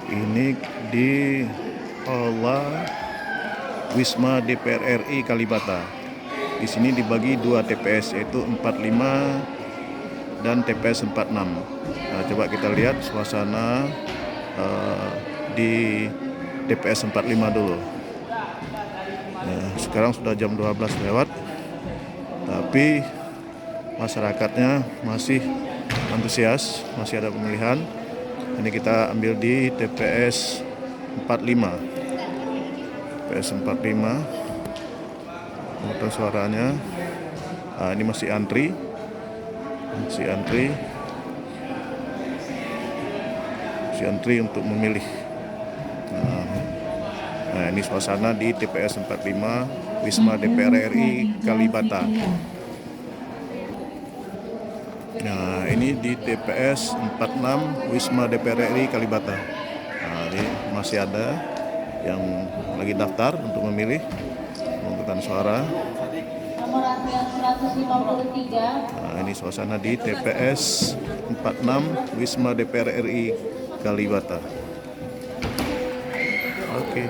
Ini di Aula Wisma DPR RI Kalibata. Di sini dibagi dua TPS, yaitu 45 dan TPS 46. Nah, coba kita lihat suasana di TPS 45 dulu. Nah, sekarang sudah jam 12 lewat, tapi masyarakatnya masih antusias, masih ada pemilihan. Ini kita ambil di TPS 45. TPS 45. Pemungutan suaranya. Nah, ini masih antri. Masih antri untuk memilih. Nah, ini suasana di TPS 45 Wisma DPR RI Kalibata. Nah, ini di TPS 46 Wisma DPR RI Kalibata. Nah, ini masih ada yang lagi daftar untuk memilih pemungutan suara. Nomor antrian 153. Nah, ini suasana di TPS 46 Wisma DPR RI Kalibata. Oke.